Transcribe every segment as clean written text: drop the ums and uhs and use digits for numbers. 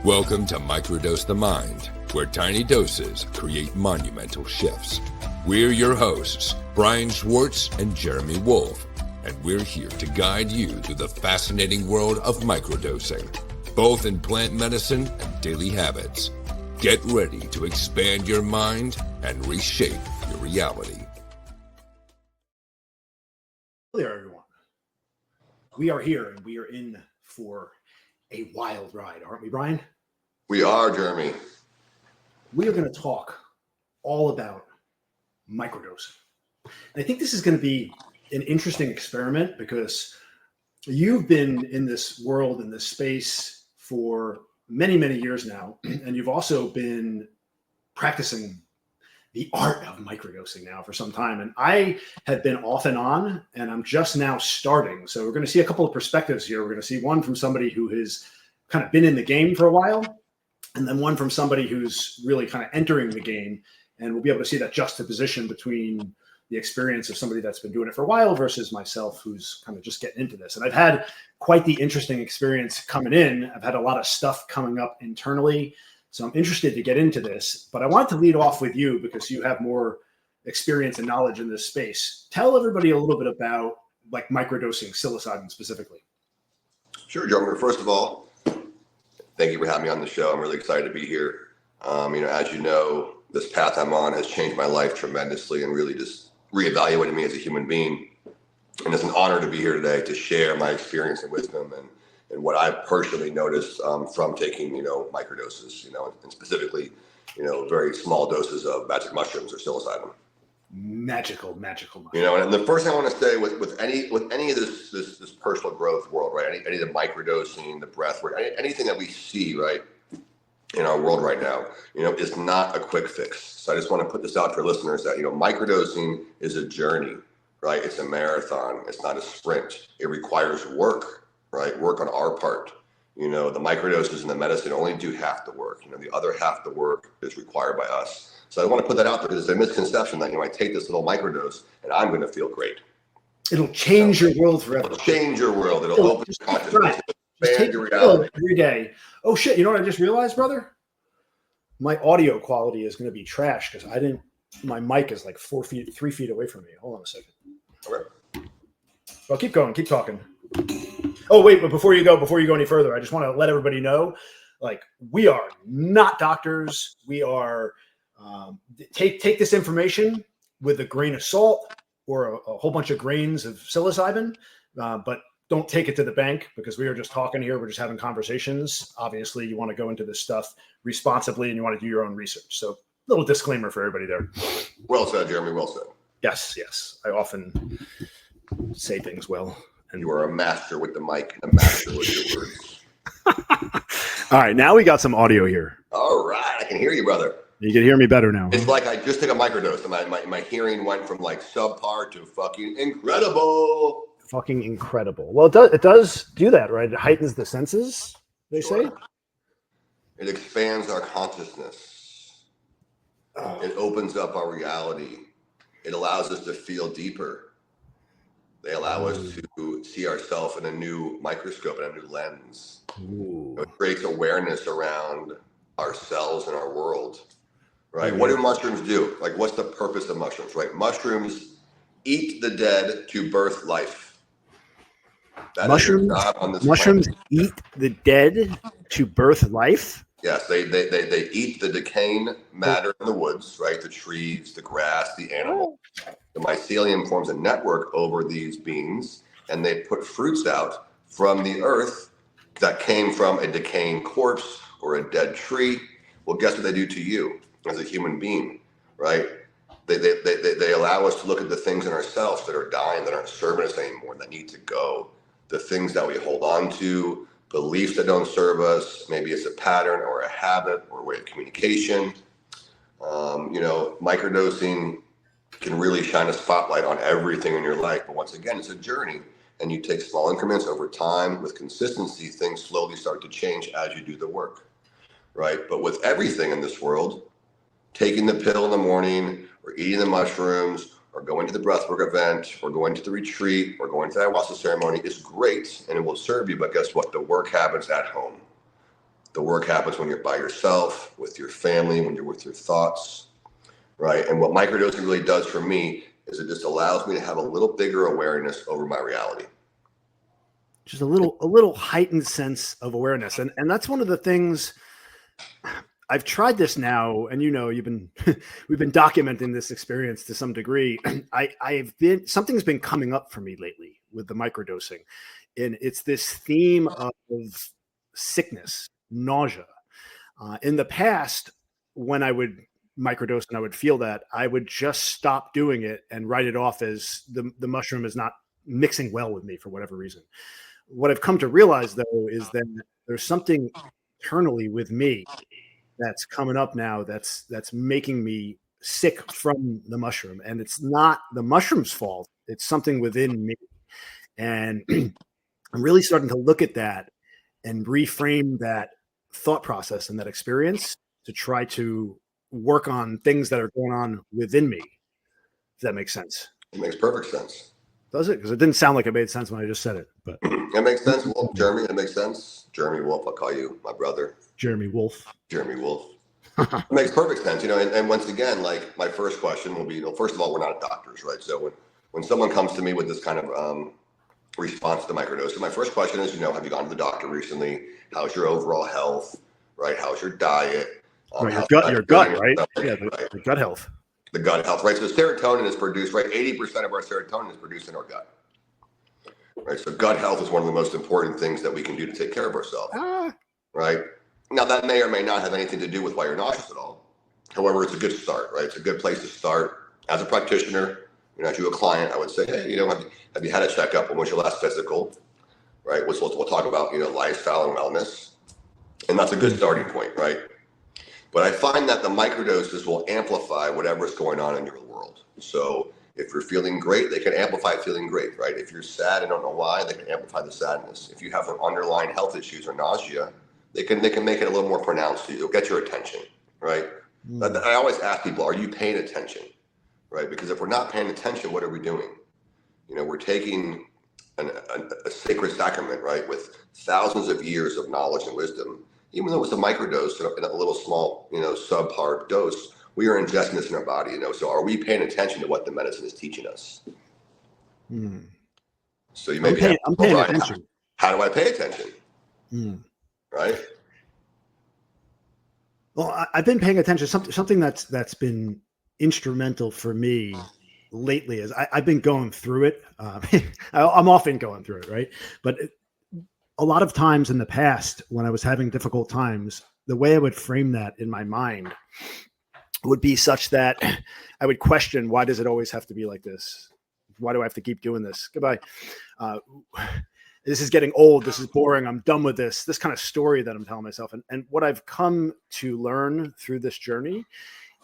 Welcome to Microdose the Mind, where tiny doses create monumental shifts. We're your hosts, Brian Schwartz and Jeremy Wolf, and we're here to guide you through the fascinating world of microdosing, both in plant medicine and daily habits. Get ready to expand your mind and reshape your reality. Hello there, everyone. We are here and we are in for a wild ride, aren't we, Brian? We are, Jeremy. We are going to talk all about microdosing. And I think this is going to be an interesting experiment because you've been in this world, in this space for many, many years now. And you've also been practicing the art of microdosing now for some time. And I have been off and on, and I'm just now starting. So we're going to see a couple of perspectives here. We're going to see one from somebody who has kind of been in the game for a while, and then one from somebody who's really kind of entering the game. And we'll be able to see that juxtaposition between the experience of somebody that's been doing it for a while versus myself, who's kind of just getting into this. And I've had quite the interesting experience coming in. I've had a lot of stuff coming up internally. So I'm interested to get into this, but I want to lead off with you because you have more experience and knowledge in this space. Tell everybody a little bit about like microdosing psilocybin specifically. Sure, Jeremy. First of all, thank you for having me on the show. I'm really excited to be here. As you know, this path I'm on has changed my life tremendously and really just reevaluated me as a human being. And it's an honor to be here today to share my experience and wisdom and what I've personally noticed from taking, microdoses, and specifically, very small doses of magic mushrooms or psilocybin. Magical. And the first thing I want to say with any of this personal growth world, right? Any of the microdosing, the breath work, anything that we see, right, in our world right now, is not a quick fix. So I just want to put this out for listeners that, microdosing is a journey, right? It's a marathon. It's not a sprint. It requires work, right? Work on our part. The microdoses and the medicine only do half the work. The other half the work is required by us. So I want to put that out there because it's a misconception that, I take this little microdose and I'm going to feel great. It'll change your world forever. It'll change your world. It'll open your consciousness. Just take your reality every day. Oh shit! You know what I just realized, brother? My audio quality is going to be trash because my mic is like 3 feet away from me. Hold on a second. Okay. Well, keep going. Keep talking. Oh, wait, but before you go any further, I just want to let everybody know, we are not doctors. We are, take this information with a grain of salt or a whole bunch of grains of psilocybin, but don't take it to the bank because we are just talking here. We're just having conversations. Obviously, you want to go into this stuff responsibly and you want to do your own research. So little disclaimer for everybody there. Well said, Jeremy. Well said. Yes. I often say things well. And you are a master with the mic and a master with your words. All right. Now we got some audio here. All right. I can hear you, brother. You can hear me better now. It's like I just took a microdose and my hearing went from subpar to fucking incredible. Fucking incredible. Well, it does do that, right? It heightens the senses, they say. It expands our consciousness. It opens up our reality. It allows us to feel deeper. They allow us to see ourselves in a new microscope and a new lens. It creates awareness around ourselves and our world, right? What do mushrooms do? What's the purpose of mushrooms, right? Mushrooms eat the dead to birth life. Mushrooms eat the dead to birth life? Yes, they eat the decaying matter in the woods, right? The trees, the grass, the animal. The mycelium forms a network over these beings, and they put fruits out from the earth that came from a decaying corpse or a dead tree. Well, guess what they do to you as a human being, right? They allow us to look at the things in ourselves that are dying, that aren't serving us anymore, that need to go. The things that we hold on to, beliefs that don't serve us. Maybe it's a pattern or a habit or a way of communication. Microdosing can really shine a spotlight on everything in your life. But once again, it's a journey and you take small increments over time with consistency. Things slowly start to change as you do the work, right? But with everything in this world, taking the pill in the morning or eating the mushrooms or going to the breathwork event or going to the retreat or going to the ayahuasca ceremony is great and it will serve you. But guess what? The work happens at home. The work happens when you're by yourself, with your family, when you're with your thoughts, right? And what microdosing really does for me is it just allows me to have a little bigger awareness over my reality. Just a little heightened sense of awareness. And that's one of the things. I've tried this now, and we've been documenting this experience to some degree. Something's been coming up for me lately with the microdosing, and it's this theme of sickness, nausea. In the past, when I would microdose and I would feel that, I would just stop doing it and write it off as the mushroom is not mixing well with me for whatever reason. What I've come to realize, though, is that there's something internally with me that's coming up now that's making me sick from the mushroom, and it's not the mushroom's fault. It's something within me, and I'm really starting to look at that and reframe that thought process and that experience to try to work on things that are going on within me. If that makes sense. It makes perfect sense. Does it? Because it didn't sound like it made sense when I just said it, but it makes sense. Well, Jeremy, it makes sense. Jeremy Wolf, I'll call you my brother. Jeremy Wolf. Jeremy Wolf. It makes perfect sense, and once again, like my first question will be, first of all, we're not doctors, right? So when someone comes to me with this kind of response to microdosing, my first question is, have you gone to the doctor recently? How's your overall health, right? How's your diet? Your gut, right? Yeah, the gut health. The gut health, right? So serotonin is produced, right? 80% of our serotonin is produced in our gut, right? So gut health is one of the most important things that we can do to take care of ourselves, right? Now, that may or may not have anything to do with why you're nauseous at all. However, it's a good start, right? It's a good place to start. As a practitioner, as you a client, I would say, hey, have you had a checkup? When was your last physical, right? We'll talk about, lifestyle and wellness. And that's a good starting point, right? But I find that the microdoses will amplify whatever's going on in your world. So if you're feeling great, they can amplify feeling great, right? If you're sad and don't know why, they can amplify the sadness. If you have some underlying health issues or nausea, they can make it a little more pronounced. It'll get your attention, right? I always ask people, are you paying attention, right? Because if we're not paying attention, what are we doing? We're taking a sacred sacrament, right, with thousands of years of knowledge and wisdom. Even though it's a microdose in a little small, subpar dose, we are ingesting this in our body, So are we paying attention to what the medicine is teaching us? So you may I'm paying attention. How do I pay attention? Right. Well, I've been paying attention. Something that's been instrumental for me lately is I've been going through it. I'm often going through it, right? But a lot of times in the past, when I was having difficult times, the way I would frame that in my mind would be such that I would question, why does it always have to be like this? Why do I have to keep doing this? Goodbye. This is getting old. This is boring. I'm done with this. This kind of story that I'm telling myself. And what I've come to learn through this journey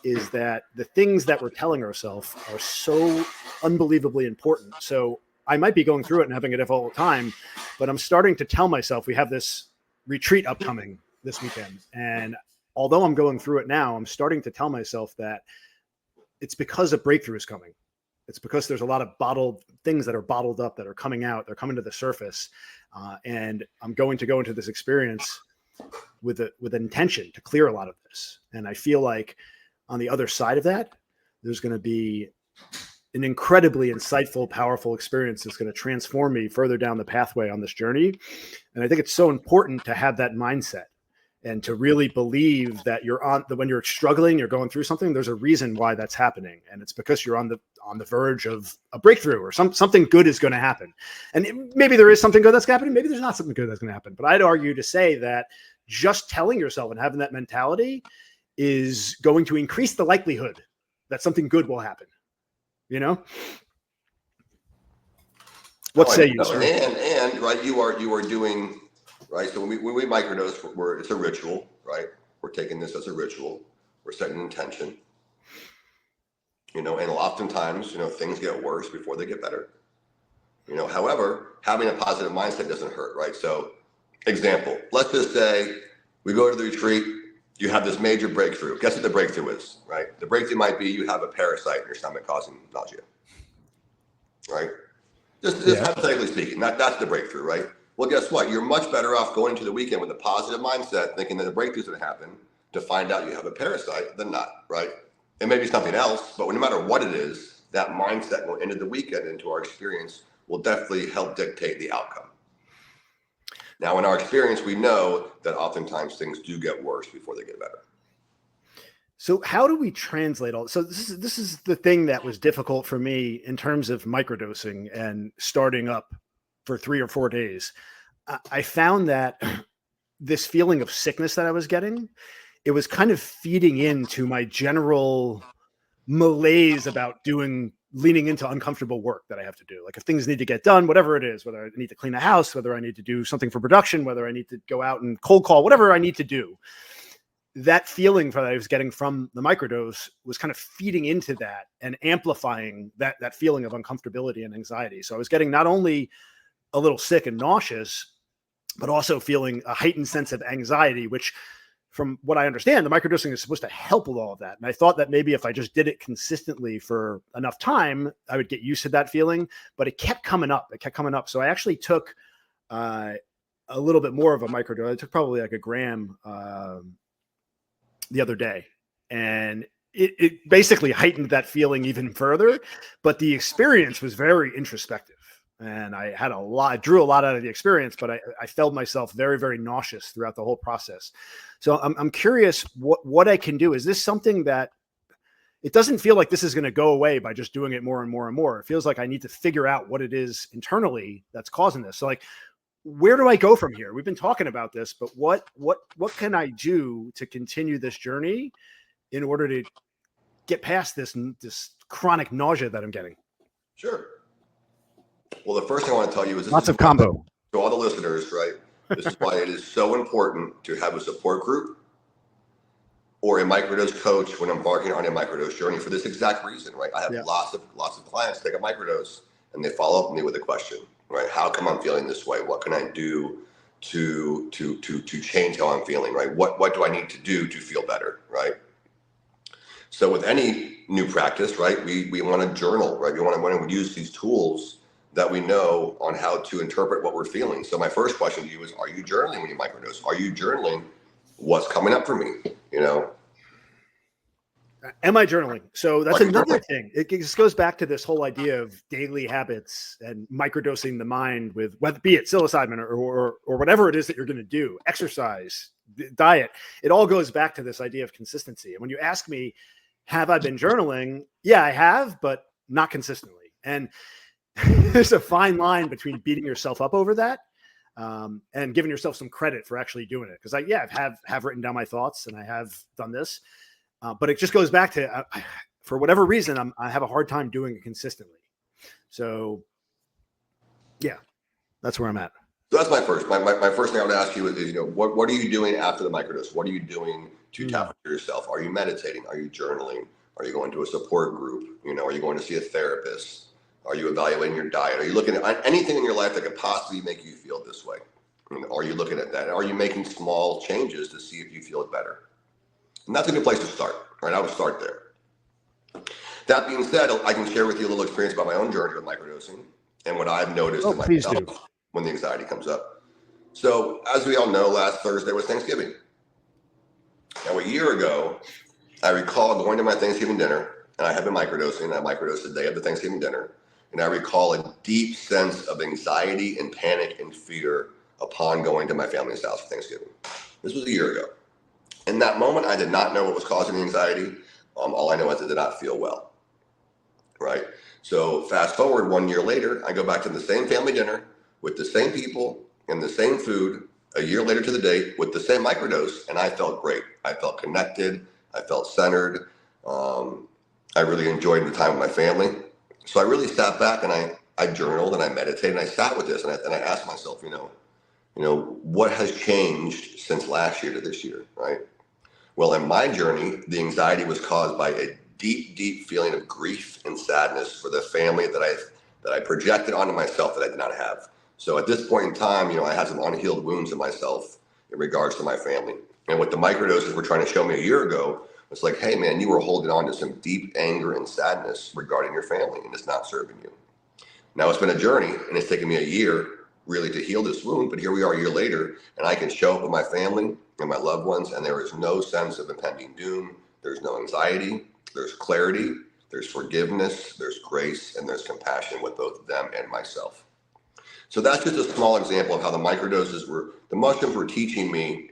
is that the things that we're telling ourselves are so unbelievably important. So I might be going through it and having a difficult time, but I'm starting to tell myself we have this retreat upcoming this weekend. And although I'm going through it now, I'm starting to tell myself that it's because a breakthrough is coming. It's because there's a lot of bottled things that are bottled up that are coming out. They're coming to the surface. And I'm going to go into this experience with an intention to clear a lot of this. And I feel like on the other side of that, there's going to be an incredibly insightful, powerful experience that's going to transform me further down the pathway on this journey. And I think it's so important to have that mindset and to really believe that when you're struggling, you're going through something, there's a reason why that's happening. And it's because you're on the verge of a breakthrough, or something good is going to happen. And maybe there is something good that's happening. Maybe there's not something good that's going to happen. But I'd argue to say that just telling yourself and having that mentality is going to increase the likelihood that something good will happen. What say you, sir? And right, you are doing right. So when we microdose, it's a ritual, right? We're taking this as a ritual. We're setting an intention. And oftentimes, things get worse before they get better. However, having a positive mindset doesn't hurt, right? So, example, let's just say we go to the retreat, you have this major breakthrough. Guess what the breakthrough is, right? The breakthrough might be you have a parasite in your stomach causing nausea, right? Just hypothetically speaking, that's the breakthrough, right? Well, guess what? You're much better off going to the weekend with a positive mindset, thinking that a breakthrough's going to happen, to find out you have a parasite than not, right? It may be something else, but no matter what it is, that mindset going into the weekend, into our experience, will definitely help dictate the outcome. Now, in our experience, we know that oftentimes things do get worse before they get better. So how do we translate all? So this is the thing that was difficult for me in terms of microdosing and starting up for 3 or 4 days. I found that this feeling of sickness that I was getting, it was kind of feeding into my general malaise about leaning into uncomfortable work that I have to do. Like if things need to get done, whatever it is, whether I need to clean the house, whether I need to do something for production, whether I need to go out and cold call, whatever I need to do, that feeling that I was getting from the microdose was kind of feeding into that and amplifying that feeling of uncomfortability and anxiety. So I was getting not only a little sick and nauseous, but also feeling a heightened sense of anxiety, which from what I understand, the microdosing is supposed to help with all of that. And I thought that maybe if I just did it consistently for enough time, I would get used to that feeling, but it kept coming up. So I actually took a little bit more of a microdose. I took probably like a gram the other day, and it basically heightened that feeling even further, but the experience was very introspective. And I drew a lot out of the experience, but I felt myself very, very nauseous throughout the whole process. So I'm curious what I can do. Is this something that it doesn't feel like this is going to go away by just doing it more and more and more? It feels like I need to figure out what it is internally that's causing this. So like, where do I go from here? We've been talking about this, but what can I do to continue this journey in order to get past this chronic nausea that I'm getting? Sure. Well, the first thing I want to tell you is lots of combo to all the listeners, right? This is why it is so important to have a support group or a microdose coach when embarking on a microdose journey for this exact reason, right? I have lots of clients take a microdose and they follow up with me with a question, right? How come I'm feeling this way? What can I do to change how I'm feeling, right? What do I need to do to feel better, right? So with any new practice, right, we want to journal, right? We want to use these tools that we know on how to interpret what we're feeling. So my first question to you is, are you journaling when you microdose? Are you journaling what's coming up for me? Am I journaling? So that's another thing. It just goes back to this whole idea of daily habits and microdosing the mind with, whether be it psilocybin or whatever it is that you're going to do, exercise, diet. It all goes back to this idea of consistency. And when you ask me, have I been journaling? Yeah, I have, but not consistently. And there's a fine line between beating yourself up over that and giving yourself some credit for actually doing it. Because I have written down my thoughts and I have done this, but it just goes back to for whatever reason I have a hard time doing it consistently. So yeah, that's where I'm at. So that's my first thing I would ask you is what are you doing after the microdose? What are you doing to tap into yourself? Are you meditating? Are you journaling? Are you going to a support group? Are you going to see a therapist? Are you evaluating your diet? Are you looking at anything in your life that could possibly make you feel this way? Are you looking at that? Are you making small changes to see if you feel better? And that's a good place to start, right? I would start there. That being said, I can share with you a little experience about my own journey with microdosing and what I've noticed in myself when the anxiety comes up. So as we all know, last Thursday was Thanksgiving. Now a year ago, I recall going to my Thanksgiving dinner, and I had been microdosing, and I microdosed the day of the Thanksgiving dinner. And I recall a deep sense of anxiety and panic and fear upon going to my family's house for Thanksgiving. This was a year ago. In that moment, I did not know what was causing the anxiety. All I know is I did not feel well, right? So fast forward 1 year later, I go back to the same family dinner with the same people and the same food a year later to the date with the same microdose, and I felt great. I felt connected. I felt centered. I really enjoyed the time with my family. So I really sat back and I journaled and I meditated and I sat with this and I asked myself, what has changed since last year to this year, right? Well, in my journey, the anxiety was caused by a deep, deep feeling of grief and sadness for the family that I projected onto myself that I did not have. So at this point in time, I had some unhealed wounds in myself in regards to my family. And what the microdoses were trying to show me a year ago, it's like, hey man, you were holding on to some deep anger and sadness regarding your family and it's not serving you. Now it's been a journey and it's taken me a year really to heal this wound. But here we are a year later, and I can show up with my family and my loved ones, and there is no sense of impending doom. There's no anxiety. There's clarity. There's forgiveness. There's grace, and there's compassion with both them and myself. So that's just a small example of how the mushrooms were teaching me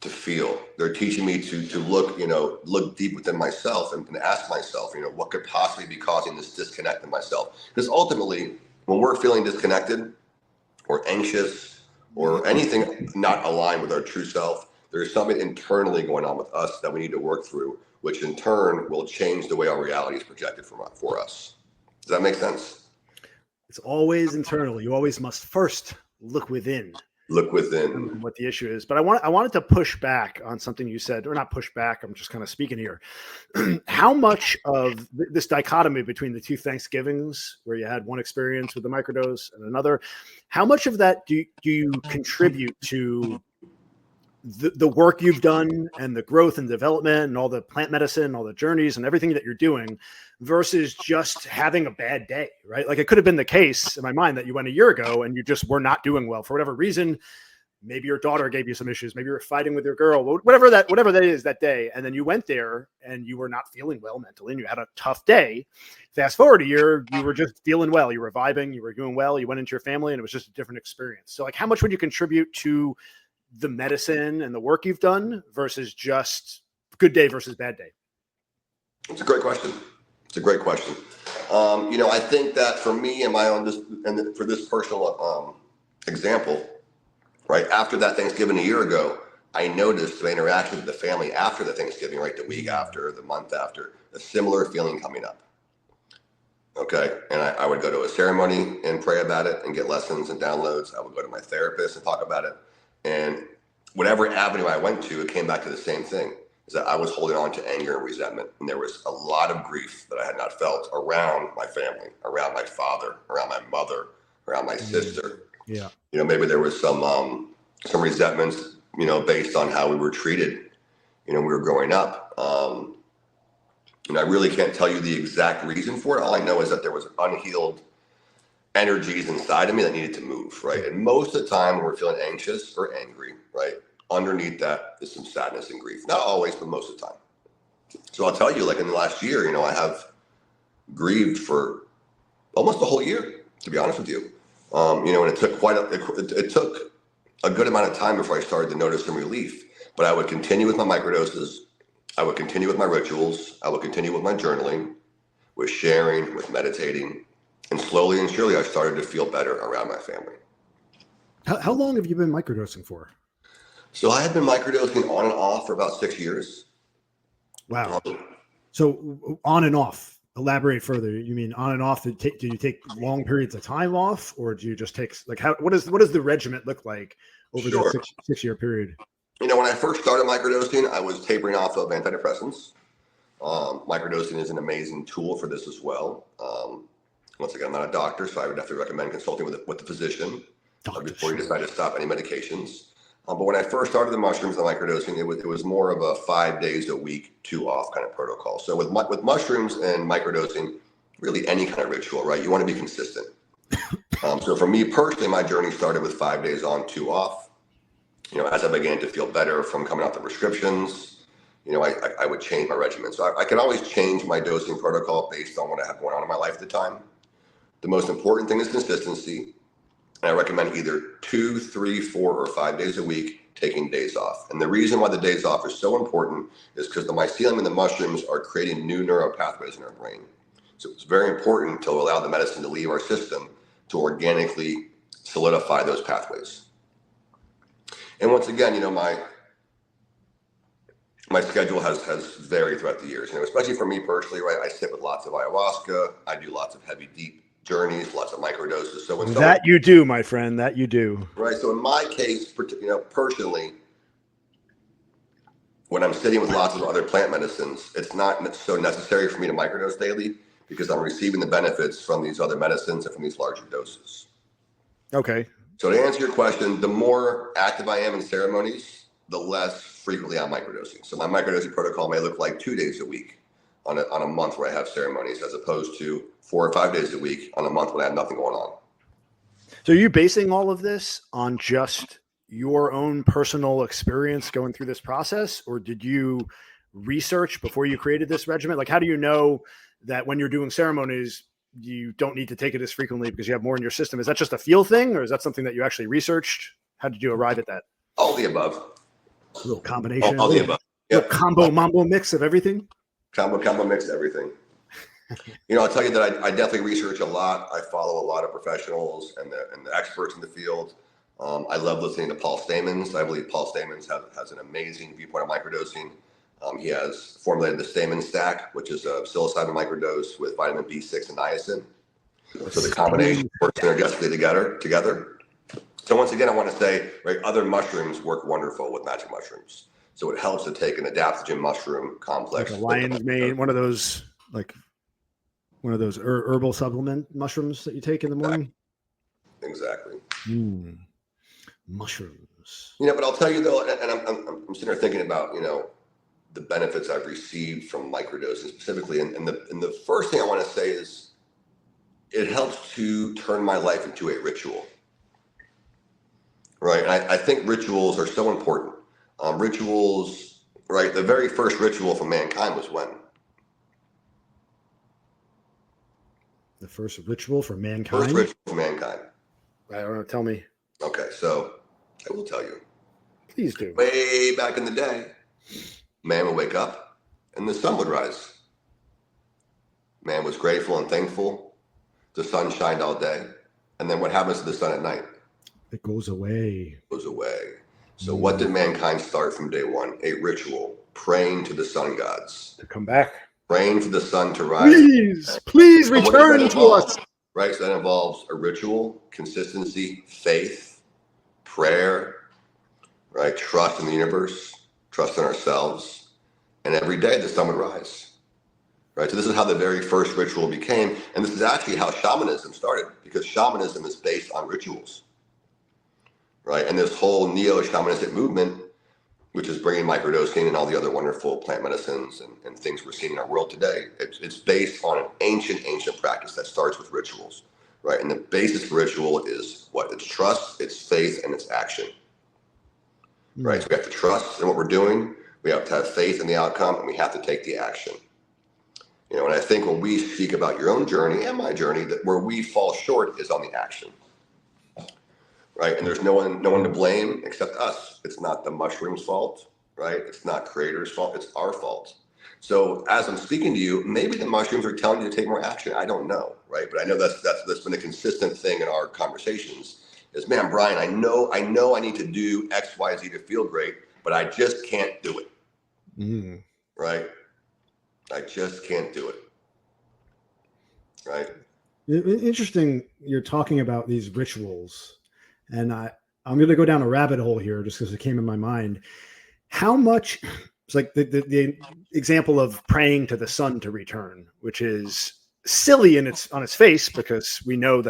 to feel. They're teaching me to look deep within myself and ask myself, what could possibly be causing this disconnect in myself? Because ultimately, when we're feeling disconnected or anxious or anything not aligned with our true self, there's something internally going on with us that we need to work through, which in turn will change the way our reality is projected for us. Does that make sense? It's always internal. You always must first look within. Look within what the issue is. But I wanted to push back on something you said, or not push back. I'm just kind of speaking here. How much of this dichotomy between the two Thanksgivings, where you had one experience with the microdose and another, how much of that do you contribute to the work you've done and the growth and development and all the plant medicine, all the journeys and everything that you're doing, versus just having a bad day, right? Like, it could have been the case in my mind that you went a year ago and you just were not doing well for whatever reason. Maybe your daughter gave you some issues. Maybe you were fighting with your girl, whatever that is that day. And then you went there and you were not feeling well mentally and you had a tough day. Fast forward a year, you were just feeling well. You were vibing, you were doing well. You went into your family and it was just a different experience. So like, how much would you contribute to the medicine and the work you've done versus just good day versus bad day? It's a great question. I think that for me and my own, and for this personal example, right after that Thanksgiving a year ago, I noticed the interaction with the family after the Thanksgiving, right, the week after, the month after, a similar feeling coming up. Okay, and I would go to a ceremony and pray about it and get lessons and downloads. I would go to my therapist and talk about it. And whatever avenue I went to, it came back to the same thing, is that I was holding on to anger and resentment. And there was a lot of grief that I had not felt around my family, around my father, around my mother, around my sister. Yeah. Maybe there was some resentments, based on how we were treated, when we were growing up. I really can't tell you the exact reason for it. All I know is that there was unhealed energies inside of me that needed to move, right? And most of the time when we're feeling anxious or angry, right, underneath that is some sadness and grief. Not always, but most of the time. So I'll tell you, like in the last year, I have grieved for almost a whole year, to be honest with you. And it took it took a good amount of time before I started to notice some relief. But I would continue with my microdoses. I would continue with my rituals. I would continue with my journaling, with sharing, with meditating. And slowly and surely, I started to feel better around my family. How long have you been microdosing for? So I had been microdosing on and off for about 6 years. Wow. So on and off. Elaborate further. You mean on and off? Do you take long periods of time off, or do you just take what does the regimen look like over that six-year period? When I first started microdosing, I was tapering off of antidepressants. Microdosing is an amazing tool for this as well. Once again, I'm not a doctor, so I would definitely recommend consulting with the physician before you decide to stop any medications. But when I first started the mushrooms and the microdosing, it was more of a 5 days a week, 2 off kind of protocol. So with mushrooms and microdosing, really any kind of ritual, right? You want to be consistent. So for me personally, my journey started with 5 days on, 2 off. As I began to feel better from coming off the prescriptions, I would change my regimen. So I can always change my dosing protocol based on what I have going on in my life at the time. The most important thing is consistency. And I recommend either 2, 3, 4, or 5 days a week, taking days off. And the reason why the days off is so important is because the mycelium and the mushrooms are creating new neural pathways in our brain. So it's very important to allow the medicine to leave our system to organically solidify those pathways. And once again, my schedule has varied throughout the years. Especially for me personally, right? I sit with lots of ayahuasca. I do lots of heavy, deep journeys, lots of microdoses. So when you do, my friend, that you do. Right. So in my case, personally, when I'm sitting with lots of other plant medicines, it's not so necessary for me to microdose daily because I'm receiving the benefits from these other medicines and from these larger doses. Okay. So to answer your question, the more active I am in ceremonies, the less frequently I'm microdosing. So my microdosing protocol may look like 2 days a week on a month where I have ceremonies, as opposed to 4 or 5 days a week on a month when I have nothing going on. So are you basing all of this on just your own personal experience going through this process, or did you research before you created this regimen? Like, how do you know that when you're doing ceremonies, you don't need to take it as frequently because you have more in your system? Is that just a feel thing, or is that something that you actually researched? How did you arrive at that? All the above. A little combination. All the above. Yep. Combo mambo mix of everything. Combo mix everything. You know, I'll tell you that I definitely research a lot. I follow a lot of professionals and the experts in the field. I love listening to Paul Stamens. I believe Paul Stamens has an amazing viewpoint of microdosing. He has formulated the Stamens stack, which is a psilocybin microdose with vitamin B6 and niacin. So the combination works synergistically together. So once again, I want to say, right, other mushrooms work wonderful with magic mushrooms. So it helps to take an adaptogen mushroom complex. Like a lion's mane, one of those herbal supplement mushrooms that you take in the morning. Exactly. Mushrooms. You know, but I'll tell you though, and I'm sitting there thinking about, you know, the benefits I've received from microdosing specifically, and the first thing I want to say is it helps to turn my life into a ritual. Right. And I think rituals are so important. Rituals, right? The very first ritual for mankind was when? The first ritual for mankind? First ritual for mankind. I don't know. Tell me. Okay. So I will tell you. Please do. Way back in the day, man would wake up and the sun would rise. Man was grateful and thankful. The sun shined all day. And then what happens to the sun at night? It goes away. Goes away. So what did mankind start from day one? A ritual, praying to the sun gods. To come back. Praying for the sun to rise. Please return to us. Right, so that involves a ritual, consistency, faith, prayer, right? Trust in the universe, trust in ourselves. And every day the sun would rise. Right, so this is how the very first ritual became. And this is actually how shamanism started, because shamanism is based on rituals. Right, and this whole neo-shamanistic movement, which is bringing microdosing and all the other wonderful plant medicines and things we're seeing in our world today, it's based on an ancient practice that starts with rituals, right? And the basis for ritual is what? It's trust, it's faith, and it's action, right? So we have to trust in what we're doing, we have to have faith in the outcome, and we have to take the action. You know, and I think when we speak about your own journey and my journey, that where we fall short is on the action. Right, and there's no one to blame except us. It's not the mushroom's fault, right? It's not creator's fault. It's our fault. So as I'm speaking to you, maybe the mushrooms are telling you to take more action. I don't know, right? But I know that's been a consistent thing in our conversations. Is, man, Brian, I know I need to do X, Y, Z to feel great, but I just can't do it. Right? I just can't do it. Right? Interesting. You're talking about these rituals. And I'm going to go down a rabbit hole here just because it came in my mind. How much, it's like the example of praying to the sun to return, which is silly on its face because we know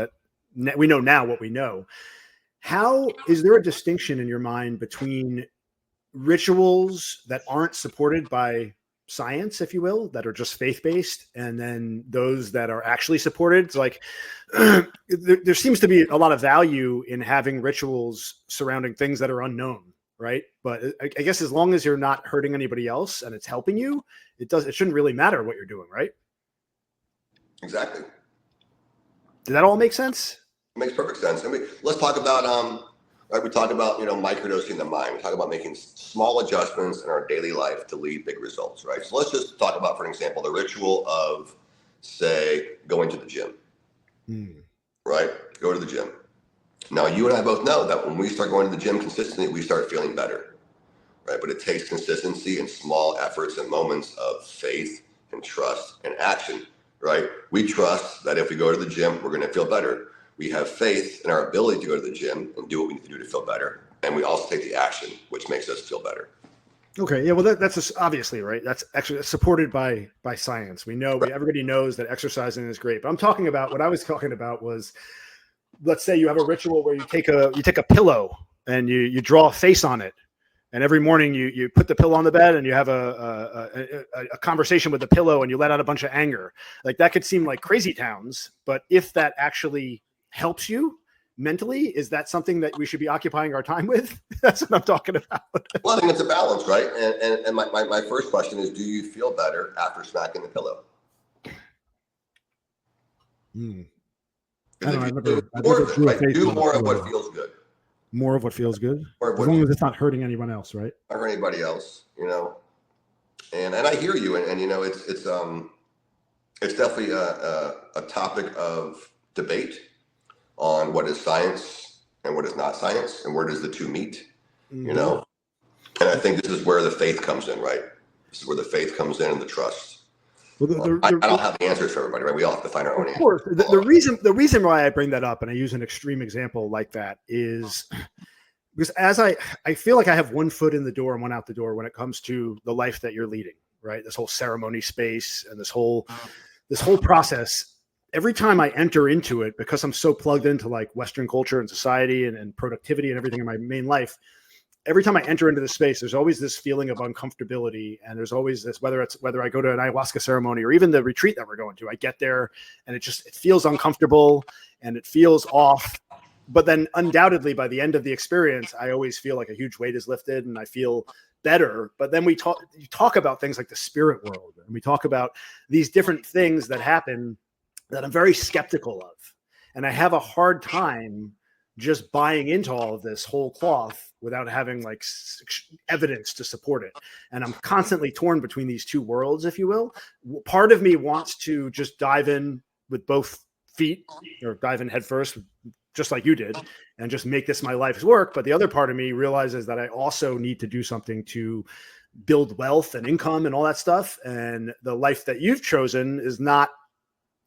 now what we know. How is there a distinction in your mind between rituals that aren't supported by science, if you will, that are just faith-based, and then those that are actually supported? It's like there seems to be a lot of value in having rituals surrounding things that are unknown, right? But I guess as long as you're not hurting anybody else and it's helping you, it shouldn't really matter what you're doing, right? Exactly. Did that all make sense? It makes perfect sense. I mean, let's talk about right, we talk about, you know, microdosing the mind. We talk about making small adjustments in our daily life to lead big results, right? So let's just talk about, for example, the ritual of, say, going to the gym, right? Go to the gym. Now, you and I both know that when we start going to the gym consistently, we start feeling better, right? But it takes consistency and small efforts and moments of faith and trust and action, right? We trust that if we go to the gym, we're going to feel better. We have faith in our ability to go to the gym and do what we need to do to feel better. And we also take the action, which makes us feel better. Okay. Yeah. Well, that's just obviously right. That's actually supported by science. We know, everybody knows that exercising is great, but what I was talking about was, let's say you have a ritual where you take a pillow and you draw a face on it. And every morning you put the pillow on the bed and you have a conversation with the pillow and you let out a bunch of anger. Like, that could seem like crazy towns, but if that actually helps you, mentally? Is that something that we should be occupying our time with? That's what I'm talking about. Well, I think it's a balance, right? And my first question is, do you feel better after smacking the pillow? I don't know. I've never do more of what feels good. More of what feels good, as long as it's not hurting anyone else, right? Or anybody else, And I hear you, and it's definitely a topic of debate on what is science and what is not science, and where does the two meet, And I think this is where the faith comes in, right? This is where the faith comes in and the trust. Well, I don't have the answers for everybody, right? We all have to find our own answers. Of course. The reason why I bring that up, and I use an extreme example like that, is because as I feel like I have one foot in the door and one out the door when it comes to the life that you're leading, right? This whole ceremony space and this whole process. Every time I enter into it, because I'm so plugged into like Western culture and society and productivity and everything in my main life, every time I enter into the space, there's always this feeling of uncomfortability. And there's always this, whether I go to an ayahuasca ceremony or even the retreat that we're going to, I get there and it feels uncomfortable and it feels off. But then undoubtedly by the end of the experience, I always feel like a huge weight is lifted and I feel better. But then you talk about things like the spirit world, and we talk about these different things that happen that I'm very skeptical of. And I have a hard time just buying into all of this whole cloth without having like evidence to support it. And I'm constantly torn between these two worlds, if you will. Part of me wants to just dive in with both feet, or dive in head first, just like you did, and just make this my life's work. But the other part of me realizes that I also need to do something to build wealth and income and all that stuff. And the life that you've chosen is not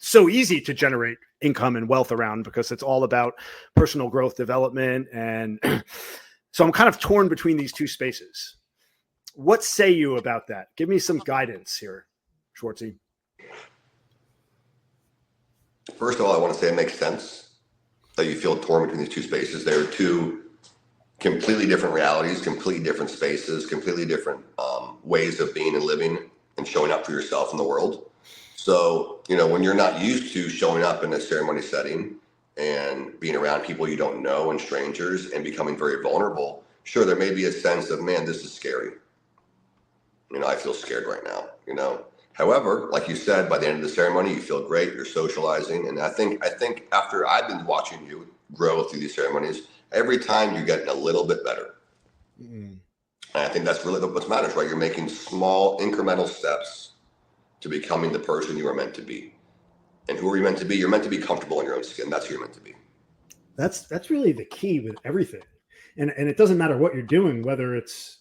so easy to generate income and wealth around, because it's all about personal growth development. And so I'm kind of torn between these two spaces. What say you about that? Give me some guidance here, Schwartzy. First of all, I want to say it makes sense that you feel torn between these two spaces. There are two completely different realities, completely different spaces, completely different ways of being and living and showing up for yourself in the world. So, when you're not used to showing up in a ceremony setting and being around people you don't know and strangers and becoming very vulnerable, sure, there may be a sense of, man, this is scary. I feel scared right now, However, like you said, by the end of the ceremony, you feel great, you're socializing. And I think after I've been watching you grow through these ceremonies, every time you're getting a little bit better. Mm-hmm. And I think that's really what matters, right? You're making small incremental steps to becoming the person you are meant to be. And who are you meant to be? You're meant to be comfortable in your own skin. That's who you're meant to be. That's really the key with everything. And it doesn't matter what you're doing, whether it's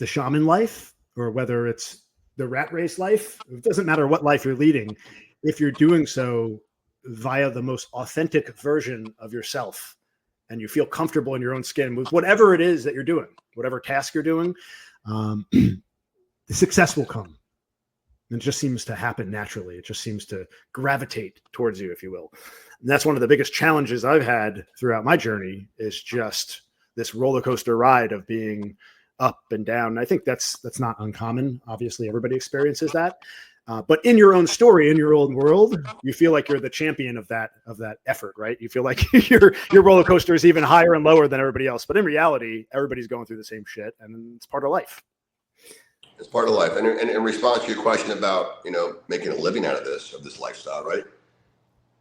the shaman life or whether it's the rat race life. It doesn't matter what life you're leading. If you're doing so via the most authentic version of yourself and you feel comfortable in your own skin with whatever it is that you're doing, whatever task you're doing, the success will come. And it just seems to happen naturally. It just seems to gravitate towards you, if you will. And that's one of the biggest challenges I've had throughout my journey, is just this roller coaster ride of being up and down. And I think that's not uncommon. Obviously, everybody experiences that. But in your own story, in your own world, you feel like you're the champion of that effort, right? You feel like your roller coaster is even higher and lower than everybody else. But in reality, everybody's going through the same shit, and it's part of life. It's part of life. And in response to your question about, making a living out of this lifestyle, right?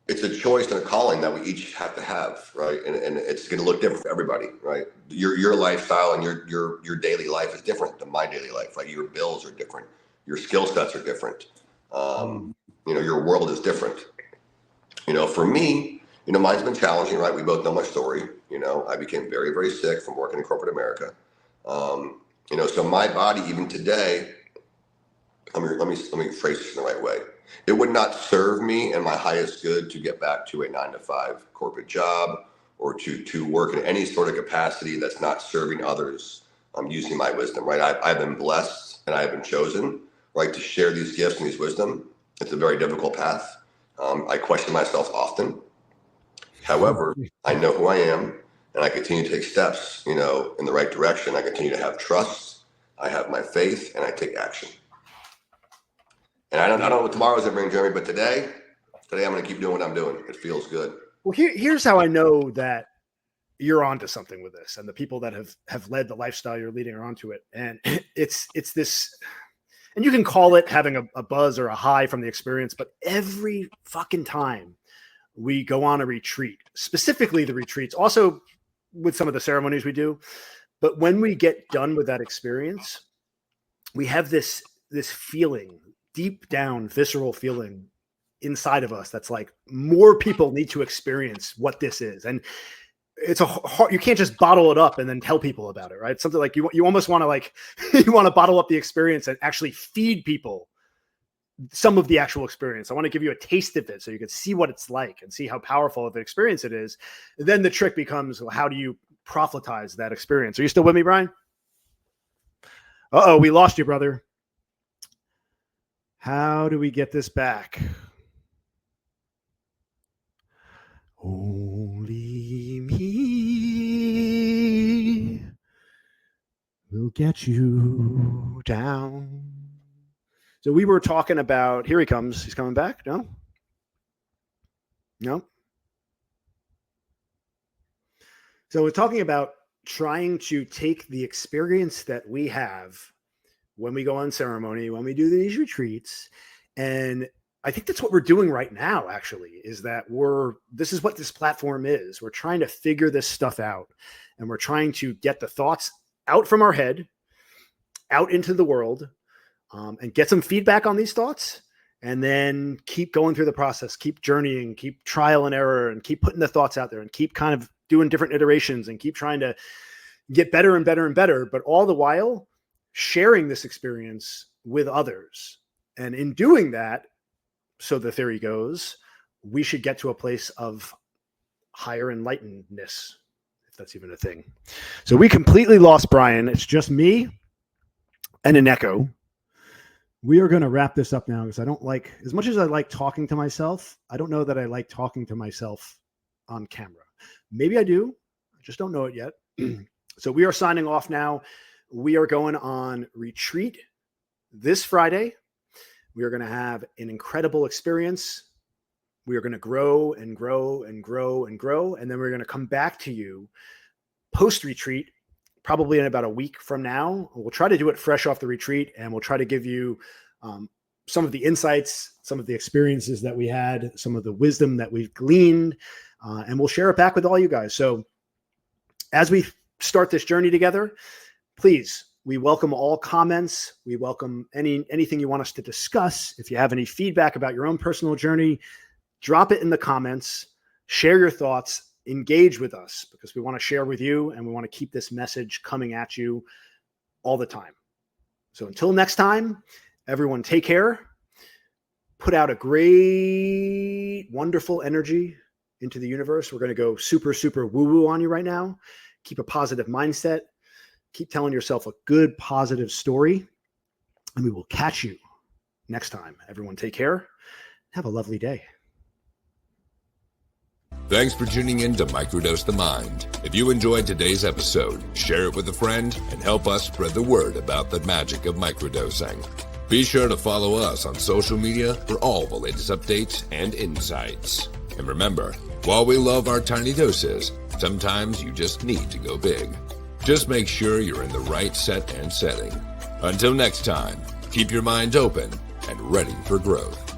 It's a choice and a calling that we each have to have, right? And it's going to look different for everybody, right? Your lifestyle and your daily life is different than my daily life, right? Your bills are different. Your skill sets are different. Your world is different. For me, mine's been challenging, right? We both know my story. I became very, very sick from working in corporate America. So my body, even today, let me phrase this in the right way. It would not serve me and my highest good to get back to a 9-to-5 corporate job or to work in any sort of capacity that's not serving others. I'm using my wisdom, right? I've been blessed and I've been chosen, right, to share these gifts and these wisdom. It's a very difficult path. I question myself often. However, I know who I am. And I continue to take steps, in the right direction. I continue to have trust. I have my faith, and I take action. And I don't know what tomorrow's going to bring, Jeremy, but today I'm going to keep doing what I'm doing. It feels good. Well, here's how I know that you're onto something with this, and the people that have led the lifestyle you're leading are onto it. And it's this, and you can call it having a buzz or a high from the experience, but every fucking time we go on a retreat, specifically the retreats, also with some of the ceremonies we do, but when we get done with that experience, we have this feeling, deep down, visceral feeling inside of us that's like, more people need to experience what this is. And it's you can't just bottle it up and then tell people about it, right? It's something like you almost want to like, you want to bottle up the experience and actually feed people some of the actual experience. I want to give you a taste of it so you can see what it's like and see how powerful of an experience it is. Then the trick becomes, well, how do you proselytize that experience? Are you still with me, Brian? Uh-oh, we lost you, brother. How do we get this back? Only me will get you down. So we were talking about, here he comes. He's coming back. No? So we're talking about trying to take the experience that we have when we go on ceremony, when we do these retreats, and I think that's what we're doing right now, actually, is that this is what this platform is. We're trying to figure this stuff out, and we're trying to get the thoughts out from our head, out into the world, and get some feedback on these thoughts, and then keep going through the process, keep journeying, keep trial and error, and keep putting the thoughts out there, and keep kind of doing different iterations, and keep trying to get better and better and better, but all the while sharing this experience with others. And in doing that, so the theory goes, we should get to a place of higher enlightenedness, if that's even a thing. So we completely lost Brian. It's just me and an echo. We are going to wrap this up now because I don't like, as much as I like talking to myself, I don't know that I like talking to myself on camera. Maybe I do. I just don't know it yet. So we are signing off now. We are going on retreat this Friday. We are going to have an incredible experience. We are going to grow and grow and grow and grow. And then we're going to come back to you post-retreat, probably in about a week from now. We'll try to do it fresh off the retreat, and we'll try to give you some of the insights, some of the experiences that we had, some of the wisdom that we've gleaned, and we'll share it back with all you guys. So as we start this journey together, please, we welcome all comments. We welcome anything you want us to discuss. If you have any feedback about your own personal journey, drop it in the comments, share your thoughts, engage with us, because we want to share with you, and we want to keep this message coming at you all the time. So until next time, everyone take care, put out a great, wonderful energy into the universe. We're going to go super, super woo-woo on you right now. Keep a positive mindset. Keep telling yourself a good, positive story, and we will catch you next time. Everyone take care. Have a lovely day. Thanks for tuning in to Microdose the Mind. If you enjoyed today's episode, share it with a friend and help us spread the word about the magic of microdosing. Be sure to follow us on social media for all the latest updates and insights. And remember, while we love our tiny doses, sometimes you just need to go big. Just make sure you're in the right set and setting. Until next time, keep your mind open and ready for growth.